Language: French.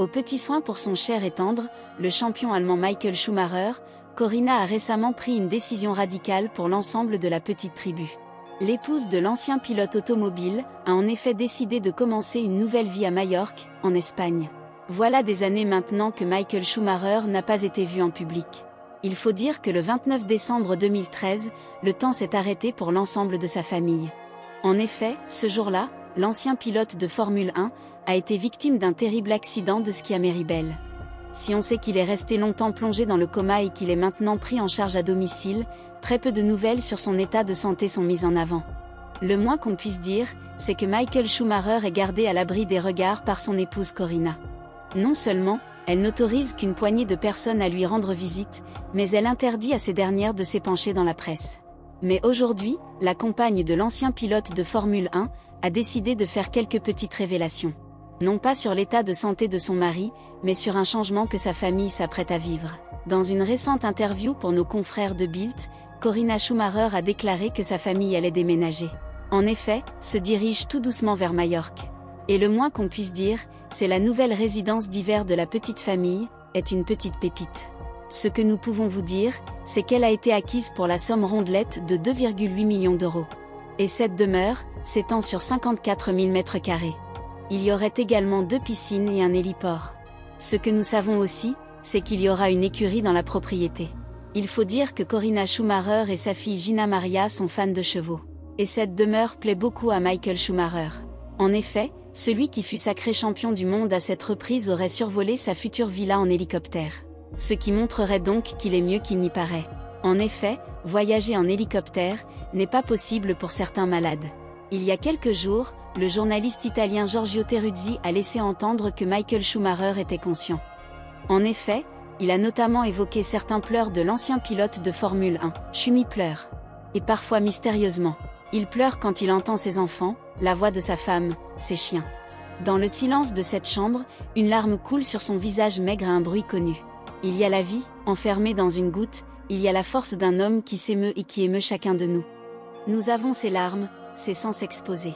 Aux petits soins pour son cher et tendre, le champion allemand Michael Schumacher, Corinna a récemment pris une décision radicale pour l'ensemble de la petite tribu. L'épouse de l'ancien pilote automobile a en effet décidé de commencer une nouvelle vie à Majorque, en Espagne. Voilà des années maintenant que Michael Schumacher n'a pas été vu en public. Il faut dire que le 29 décembre 2013, le temps s'est arrêté pour l'ensemble de sa famille. En effet, ce jour-là, l'ancien pilote de Formule 1 a été victime d'un terrible accident de ski à Méribel. Si on sait qu'il est resté longtemps plongé dans le coma et qu'il est maintenant pris en charge à domicile, très peu de nouvelles sur son état de santé sont mises en avant. Le moins qu'on puisse dire, c'est que Michael Schumacher est gardé à l'abri des regards par son épouse Corinna. Non seulement, elle n'autorise qu'une poignée de personnes à lui rendre visite, mais elle interdit à ces dernières de s'épancher dans la presse. Mais aujourd'hui, la compagne de l'ancien pilote de Formule 1 a décidé de faire quelques petites révélations. Non pas sur l'état de santé de son mari, mais sur un changement que sa famille s'apprête à vivre. Dans une récente interview pour nos confrères de Bild, Corinna Schumacher a déclaré que sa famille allait déménager. En effet, se dirige tout doucement vers Majorque. Et le moins qu'on puisse dire, c'est la nouvelle résidence d'hiver de la petite famille, est une petite pépite. Ce que nous pouvons vous dire, c'est qu'elle a été acquise pour la somme rondelette de 2,8 millions d'euros. Et cette demeure s'étend sur 54 000 m². Il y aurait également 2 piscines et un héliport. Ce que nous savons aussi, c'est qu'il y aura une écurie dans la propriété. Il faut dire que Corinna Schumacher et sa fille Gina Maria sont fans de chevaux. Et cette demeure plaît beaucoup à Michael Schumacher. En effet, celui qui fut sacré champion du monde à cette reprise aurait survolé sa future villa en hélicoptère. Ce qui montrerait donc qu'il est mieux qu'il n'y paraît. En effet, voyager en hélicoptère n'est pas possible pour certains malades. Il y a quelques jours, le journaliste italien Giorgio Teruzzi a laissé entendre que Michael Schumacher était conscient. En effet, il a notamment évoqué certains pleurs de l'ancien pilote de Formule 1, Schumi pleure. Et parfois mystérieusement, il pleure quand il entend ses enfants, la voix de sa femme, ses chiens. Dans le silence de cette chambre, une larme coule sur son visage maigre à un bruit connu. Il y a la vie, enfermée dans une goutte, il y a la force d'un homme qui s'émeut et qui émeut chacun de nous. Nous avons ces larmes, c'est sans s'exposer.